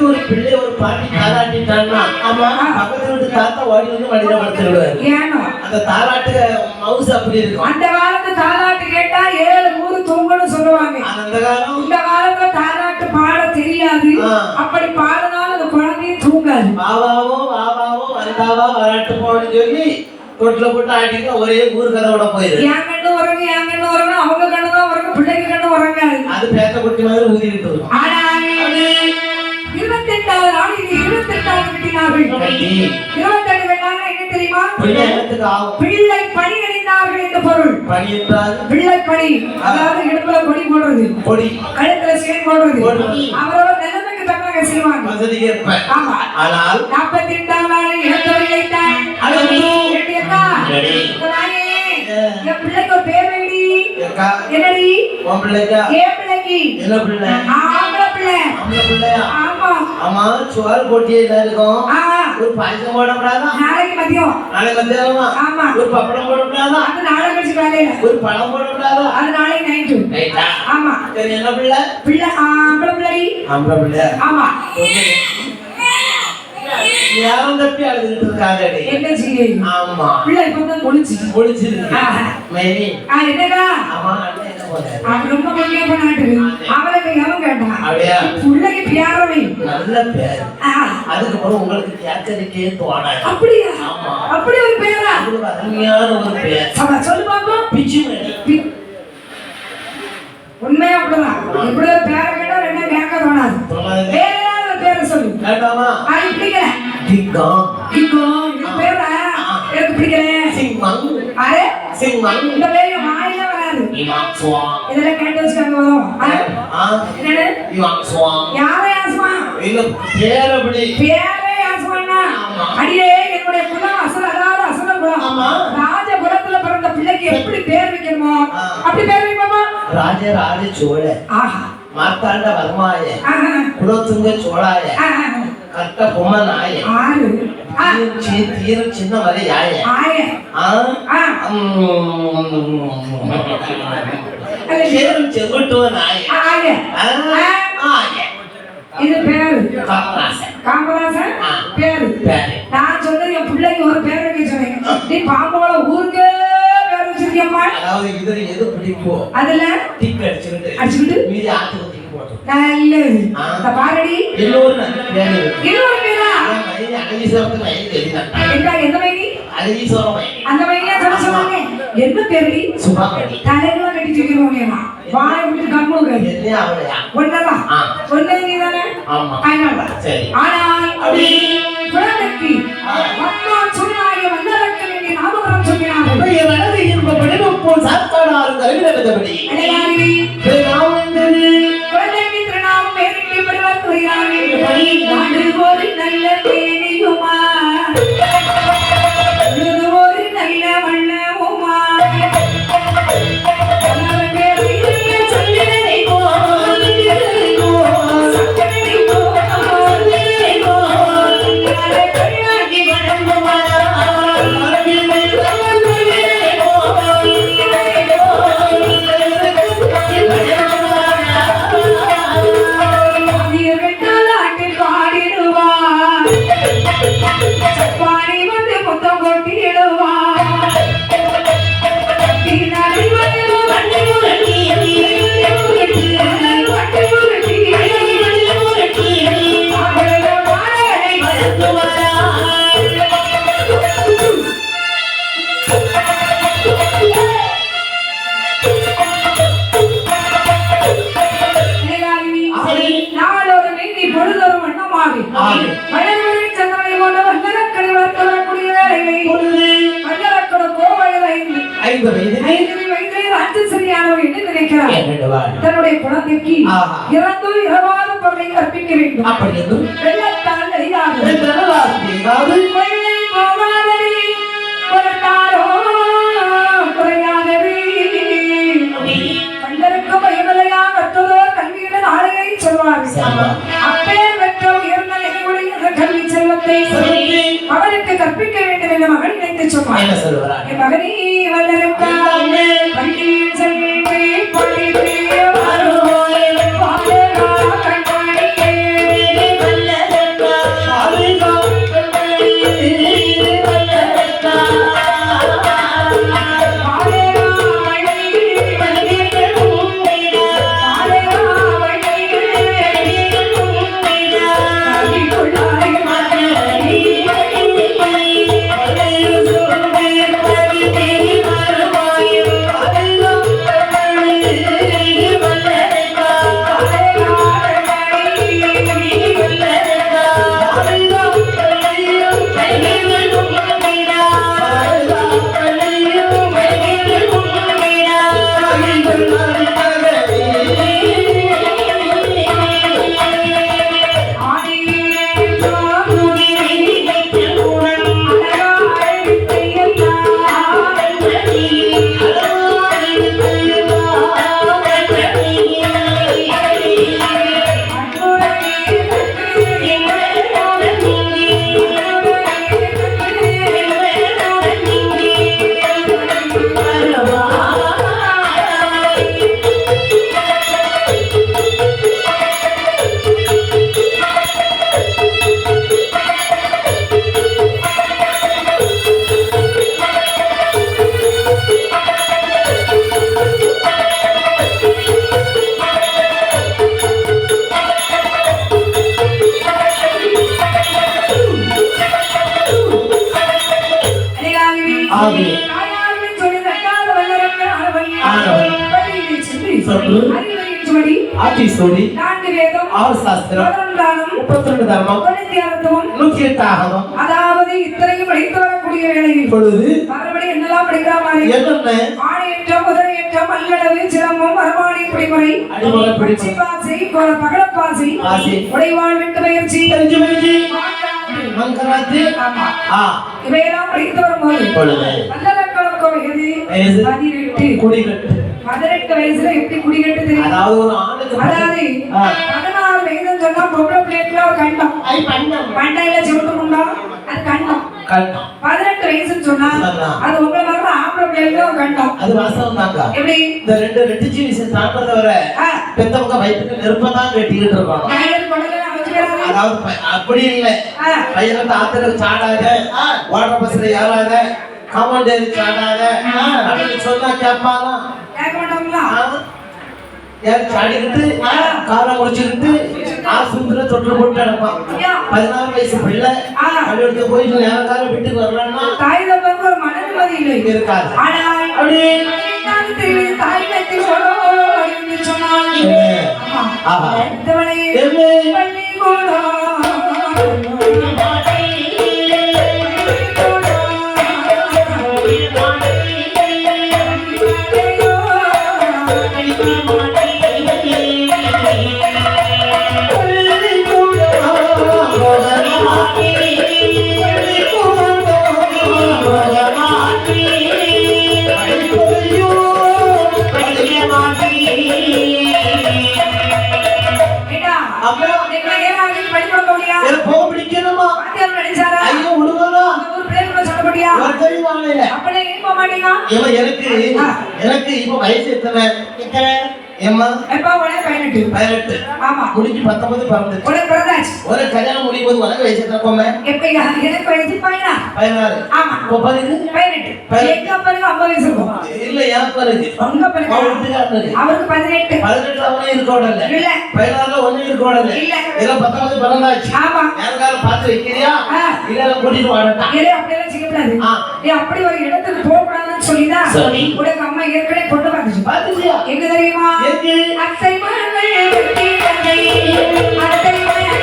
ஒரு பிள்ளை ஒரு பாட்டி தாலாட்டிட்டான்னா பக்கத்து வீட்டு தாத்தா ஓடி வந்து மடியில படுத்துடுவாரு. அந்த தாலாட்டு மவுஸ் அப்படி இருக்கும். அந்த காலத்து தாலாட்டு கேட்டா 7 ஊரு தொங்கன்னு சொல்லுவாங்க. அந்த காலம் இந்த காலத்துல தாலாட்டு பாட தெரியாது. அப்படி பாடினாலும் அந்த குழந்தையும் தூங்காது. வாவாவோ வாவாவோ வந்தாவா வராட்டு போன்னு சொல்லி தொட்டில போட்டு ஆட்டிட்டு ஒரே ஊர் கதவோட போயிரு. என் கண்ணு உறங்க என் கண்ணு உறங்க அவங்க கண்ணு தான் உறங்க பிள்ளைங்க கண்ணு உறங்காது. அது பேச குட்டி மாதிரி ஊதிட்டு இருக்கும். ஆனா 28வது நாள் இது 28வது கட்டினார்கள். 28 வெள்ளாங்க என்ன தெரியுமா? பிள்ளை பணி அணிந்தார்கள் என்று பொருள். பணி என்றால் பிள்ளை பணி, அதாவது இடுப்புல கொடி போடுறது, கொடி கழுத்துல செயின் போடுறது. அவரவர் நிலைமைக்கு தக்கதாக செய்வாங்க. வசதிக்கு ஏற்ப. ஆமா. ஆனால் 48வது நாள் இளந்தோரி வைத்தார். ஏடியக்கா என் பிள்ளைக்கு ஒரு பேர் வைடி. என்னடி? உன் பிள்ளைக்கா? என் பிள்ளைக்கு. என்ன பிள்ளை? ஆம்பளை பிள்ளை. ஆம்பளை பிள்ளையா? ஆமா. ஆமா, சோறு போட்டியே இருக்கும். ஒரு பாயசம் போட கூடாதா? நாளைக்கு மதியம். நாளைக்கு மதியமா? ஆமா. ஒரு பப்படம் போட கூடாதா? அது நாளைக்கு கழிச்சு காலையில. ஒரு பழம் போட கூடாதா? அது நாளைக்கு நைட்டு. நைட்டா? ஆமா. சரி, என்ன பிள்ளை? பிள்ளை ஆம்பளை பிள்ளை. ஆம்பளை பிள்ளை. ஆமா. யாரும் தப்பி அழுதுகிட்டு இருக்காங்க. என்ன செய்ய? ஆமா. பிள்ளை இப்பதான் ஒளிச்சிருக்கு. மேரி. என்னடா? ஆமா, என்ன போற? அது ரொம்ப முக்கிய பண்ணாட்டு. அவளுக்கு எவன் கேட்டான்? அப்படியா? பிள்ளைக்கு பேரவை. நல்ல பேர். அதுக்கப்புறம் உங்களுக்கு கேட்கறதுக்கே தோணாது. அப்படியா? ஆமா. அப்படி ஒரு பேரா? அவ்வளவு அருமையான ஒரு பேர். சொல்லு பாப்போம். பிச்சு மேரி. உண்மையா அப்படிதான். இப்படி ஒரு பேரை கேட்டா ரெண்டே கேட்க தோணாது. வேற ஏதாவது ஒரு பேரை சொல்லு. கேட்டாமா? பிடிக்கல. டிங்கா. டிங்கா. இந்த பேரா எனக்கு பிடிக்கல. சிங்மங். அரே சிங்மங். இந்த பேரு வாயில வராது. இவாங் சுவாங். இதெல்லாம் கேட்டு வச்சுக்காங்க வரும். என்னது? இவாங் சுவாங். யாரை ஆசுமா? இல்ல பேரபடி. பேரே ஆசுமானா? அடியே என்னுடைய குலம் அதாவது அசல குலம். ஆமா. ராஜ குலத்துல பிறந்த பிள்ளைக்கு எப்படி பேர் வைக்கணுமோ அப்படி பேர் வைப்போமா? ராஜ சோழ. ஆஹா. மார்த்தாண்ட வர்மாய. குலோத்துங்க சோழாய. கட்ட பொம்மனாய. தீரும் சின்ன மலையாய. சேரும் செங்குட்டுவனாய. இது பேரு காமராசன் பேரு. நான் சொன்னது என் பிள்ளைக்கு ஒரு பேர் வைக்க சொன்னேன். நீ பாம்போட ஊருக்கு பேர் வச்சிருக்கியம்மா. அதாவது இதுல எது பிடிக்கும் அதுல டிக் அடிச்சுக்கிட்டு மீதி ஆத்து ஊத்தி போட்டு நல்ல இந்த பாரடி இன்னொரு நல்ல பேரு. இன்னொரு பேரா? மைனி அகலீஸ்வரத்துக்கு மைனி தெரியுதா? எந்த மைனி? அகலீஸ்வரம் மைனி. அந்த மைனியா சொல்லுவாங்க. என்ன பேருடி? சுபாபடி. தலையில கட்டி தூக்கிடுவாங்கம்மா. வாய் விட்டு கம்முங்க. என்ன அவளையா? ஒண்ணதான். ஒண்ணே நீதானே? ஆமா. அதனால சரி. ஆனால் அப்படி குழந்தைக்கு அம்மா சொன்னாங்க வந்ததற்கு வேண்டிய நாமகரம் சொன்னாங்க. அப்படியே வலது இன்பப்படி முப்போல் சாத்தாடாரும் கருவிடப்பட்டபடி. அடையாளி. நாமந்தது. குழந்தைக்கு திருநாமம் பேரிட்டு படுவார் துறையார்கள். நாடு ஒரு நல்ல தேனியுமா. ஒரு நல்ல வண்ணமுமா. மலர்வரை சந்திரனை போன்ற வல்லரக்கடை வளர்த்து வரக்கூடிய வேலையை வல்லரக்கடக்கோ வயது 5 வயதிலே ராட்சசரியானவர் என்று நினைக்கிறார். தன்னுடைய குழந்தைக்கு இறந்தோ இரவாத பொருளை கற்பிக்க வேண்டும். வெள்ளத்தால் எரியாது மயிலை போகாதே பொருட்டாரோ குறையாதே. கண்டருக்கு பயமலையா கற்றதோ கல்வியுடன் ஆலையை சொல்வார்கள். அப்பேர் பெற்ற உயர்ந்த நிலையுடைய கல்வி செல்வத்தை அவருக்கு கற்பிக்க வேண்டும் என்ற மகன் நினைத்து சொன்னார். என் மகனே வளருக்கா பள்ளியில் செல்வே படித்தே வருவோய் பாலகா கண்மணியே வளருக்கா பாலகா கண்மணியே வளருக்கா பாலகா மணியே வளருக்கா பாலகா மணியே வளருக்கா அடிக்குள்ளாய் மகனே ஆட்சி ஆறு சாஸ்திரம் 32 தர்மம் 108 ஆகமம். அதாவது இத்தனையும் படித்து வரக்கூடிய வேளையில் பொழுது மறுபடியும் என்னெல்லாம் படிக்கிறாங்க? ஆணையற்றம் முதலையற்றம் அல்லடவு சிரமம் வரமானி பிடிமுறை அடிமலை பாசி பகலப்பாசி உடைவாழ் விட்டு பயிற்சி மங்கராத்தி இவையெல்லாம் படித்து வரும்போது வல்லரக்கணக்கோ வயது 18 குடிகட்டு 18 வயசுல எப்படி குடிகட்டு தெரியும்? அதாவது ஒரு ஆணுக்கு 16 வயதுன்னு சொன்னா பொம்பளை பிளேட்ல ஒரு கண்டம் பண்டையில சிவட்டு முண்டா அது கண்டம் 18 வயசுன்னு சொன்னா அது உங்களை மாதிரி ஆம்பளை பிளேட்ல ஒரு கண்டம் அது வாசம் தாங்க. எப்படி இந்த ரெண்டு ஜீவிசம் தாண்டத வர பெத்தவங்க வயிற்றுக்கு நெருப்பதான் கட்டிக்கிட்டு இருப்பாங்க. அதாவது அப்படி இல்லை பையனை ஆத்துல சாடாத வாட்டர் பஸ்ல ஏறாத காமண்டேரி சாடாத அப்படின்னு சொன்னா கேட்பாங்க. சாடிக்கிட்டு காரை முடிச்சுக்கிட்டு ஆஸ்பத்திரியில தொற்று போட்டு நடப்பான். 16 வயசு பிள்ளை அப்படி போயிட்டு நேரம் வீட்டுக்கு வரலன்னா தாய் தப்ப ஒரு மனநிம்மதி இல்லை இருக்காது. அப்படி தாய் கட்டி சொன்னாங்க எனக்கு இப்ப வயசு எத்தனை ஏம்மா எப்பா உனக்கு 18 ஆமா முடிஞ்சு 19 பிறந்துச்சு உனக்கு பிறந்தாச்சு ஒரு கல்யாணம் முடியும் போது உனக்கு வயசு எத்தனை போமே எப்ப எனக்கு வயசு 16 ஆமா பாருங்க 18 எங்க பாருங்க 50 வயசு இருக்கும் இல்ல யார் பாருங்க உங்க பாருங்க அவருக்கு 18 அவனே இருக்கோட இல்ல 16ல ஒண்ணு இருக்கோட இல்ல இல்ல 19 பிறந்தாச்சு ஆமா யாருக்கால பார்த்து வைக்கிறியா இல்ல கூட்டிட்டு வாடா இல்ல அப்படி எல்லாம் செய்ய கூடாது நீ அப்படி ஒரு இடத்துக்கு போக கூடாதுன்னு சொல்லிதா உனக்கு அம்மா ஏற்கனவே கொண்டு வந்துச்சு பாத்துச்சியா எங்க தெரியுமா அத்தை மகள் வெட்டி தந்தை அத்தை மகள்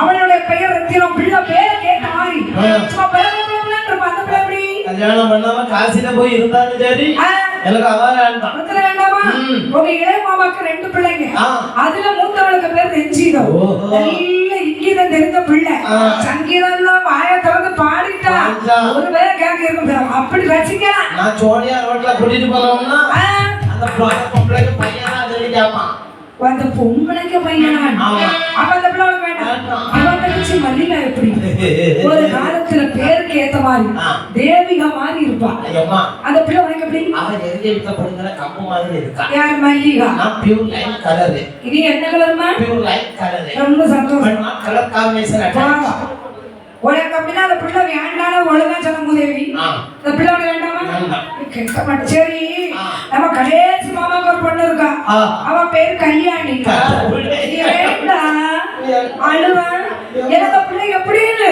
அவளுடைய பெயர் ரத்தினம். பிள்ளை பேர் கேட்ட மாதிரி சும்மா பலபலன்னு இருப்பா. அந்த பிள்ளை எப்படி கல்யாணம் பண்ணாம காசில போய் இருந்தாலும் சரி எனக்கு அவன் வேண்டாம். வேண்டாமா? உங்க இளைய மாமாக்கு 2 பிள்ளைங்க. அதுல மூத்தவளுக்கு பேர் ரஞ்சிதம். நல்ல இங்கீதம் தெரிஞ்ச பிள்ளை. சங்கீதம் வாய திறந்து பாடிட்டா ஒரு பேரை கேட்க இருக்கும். அப்படி ரசிக்கலாம். நான் சோனியா ரோட்ல கூட்டிட்டு போனோம்னா அந்த பொம்பளைக்கு பையனா தெரியாமா அந்த பொம்பளைக்கு பையனா? அப்ப அந்த பிள்ளை வேண்டாம். அவன் நினைச்சு மல்லிகா எப்படி ஒரு காலத்துல பேருக்கு ஏத்த மாதிரி தேவிகா மாதிரி இருப்பா. அந்த பிள்ளை உனக்கு எப்படி? அவன் எரிஞ்ச விட்டப்படுங்கிற கம்பு மாதிரி இருக்கா. யார்? மல்லிகா. நான் பியூர் லைட் கலர். இது என்ன கலர்மா? Pure light colour. ரொம்ப சந்தோஷம். கலர் காம்பினேஷன் உனக்கு அப்படின்னா அந்த பிள்ளை வேண்டான ஒழுங்கா சொன்ன மூதேவி. அந்த பிள்ளை வேண்டாமா? கேட்க மாட்டேன். சரி, நம்ம கடைசி மாமாக்கு ஒரு பொண்ணு இருக்கா. அவன் பேரு கல்யாணி. அழுவா எனக்கு பிள்ளை எப்படின்னு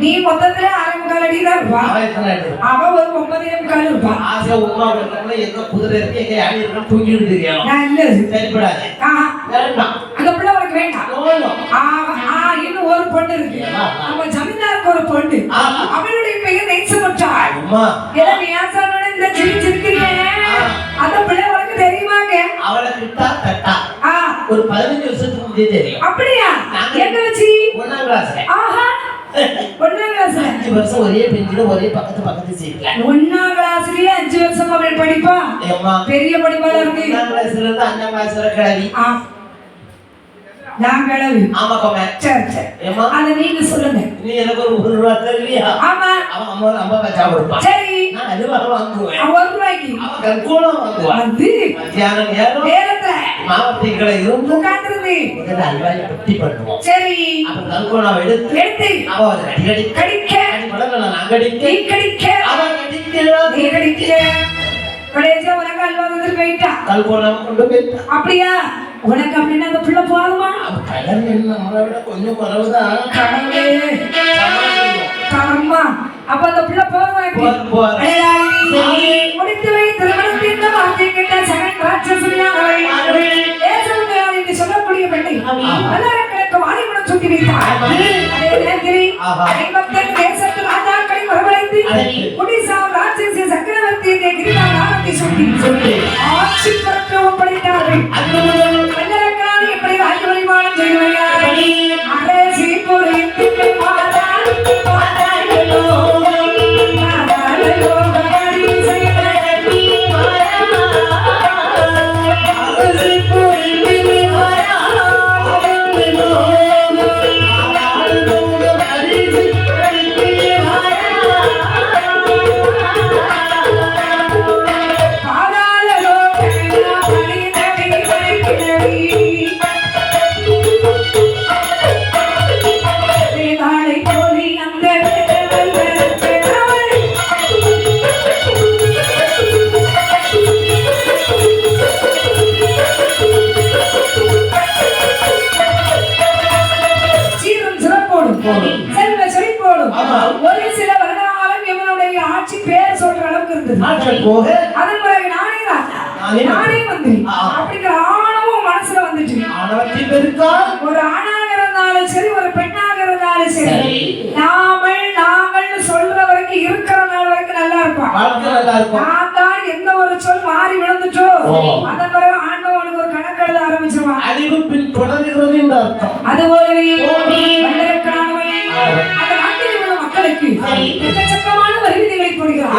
நீ மொத்தத்துல 6.25 அடி தான் இருப்பா. அவன் ஒரு 9.25 இருப்பா. அந்த பிள்ளை உனக்கு வேண்டாம். இன்னும் ஒரு பொண்ணு இருக்கு. அவன் ஜமீன்தாருக்கு ஒரு பொண்ணு. அவளுடைய பெயர் நேசமற்றாள். இந்த சிரிச்சிருக்கிறீங்க அந்த பிள்ளை உனக்கு தெரியுமாங்க? அவளை கிட்டா தட்டா ஒரு 15 வருஷத்துக்கு முன்னே தெரியும். அப்படியா? எங்க வச்சு? 1ஆம் கிளாஸ்ல. ஆஹா, 1ஆம் கிளாஸ்ல 5 வருஷம் ஒரே பெஞ்சில ஒரே பக்கத்து சீட்ல. 1ஆம் கிளாஸ்லயே 5 வருஷம் அவள் படிப்பா. பெரிய படிப்பாளா இருக்கு. 1ஆம் கிளாஸ்ல இருந்து 5ஆம் கிளாஸ் வரை கிளவி. நான் கிளவி. ஆமா கோமே. சரி சரி. ஏமா அத நீங்க சொல்லுங்க. நீ எனக்கு ஒரு 1 ரூபாய் தருவியா? ஆமா. அவன் அம்மா வச்சா கொடுப்பா. சரி. நான் அது வாங்குவேன். 1 ரூபாய்க்கு. அவன் கல்கோளம் வாங்குவா. அது மத்தியான நேரத்துல மாவட்டத்துல இருந்து உட்கார்ந்து முதல்ல அல்வாய் பட்டி பண்ணுவோம். சரி. அப்ப கல்கோளம் எடுத்து அவ கடிக்க முதல்ல நான் கடிக்க நீ கடிக்க அவன் கடிக்க நீ கடிக்க கடைசியா உனக்கு அல்வா வந்து போயிட்டா. கல்கோளம் கொண்டு போயிட்டா. அப்படியா? உனக்கு அப்படின்னா அந்த பிள்ளை போதுமா? கடன் என்ன நம்மளை விட கொஞ்சம் குறவுதான். கடவுளே தரமா. அப்ப அந்த பிள்ளை போதுமா? முடித்து வை திருமணத்தின் வார்த்தை கேட்ட சகன் ராட்சசனியானவை என்று சொல்லக்கூடிய பெண்ணை மலரங்களுக்கு வாணிபுரம் சுட்டி வைத்தார். அதே நேரத்தில் 57 தேசத்து ராஜாக்களை வரவழைத்து குடிசாம் ராட்சசி சக்கரவர்த்தி கிரிதாரத்தை சுட்டி ஆட்சி பரப்ப ஒப்படைத்தார்கள். மன்னரக்கான எப்படி ராஜ வழிபாடு செய்வார்கள். அரசி பொறித்து ஒரு சில வருடாலம் இவனுடைய ஆட்சி பேர் சொல்ற அளவுக்கு இருந்தது. அதன் பிறகு நானே ராஜா, நானே மந்திரி அப்படிங்கிற ஆணவம் மனசுல வந்துட்டு ஒரு ஆணாக இருந்தாலும் சரி ஒரு பெண்ணாக இருந்தாலும் சரி நாங்கள் சொல்ற வரைக்கும் இருக்கிற நாள் வரைக்கும் நல்லா இருப்பான். நான் தான் எந்த ஒரு சொல் மாறி விழுந்துட்டோ அதன் பிறகு ஆண்டவனுக்கு ஒரு கணக்கு எழுத ஆரம்பிச்சிருவான். அது போலவே அந்த நாட்டில் உள்ள மக்களுக்கு எக்கச்சக்கமான வரி விதிகளை போடுகிறார்.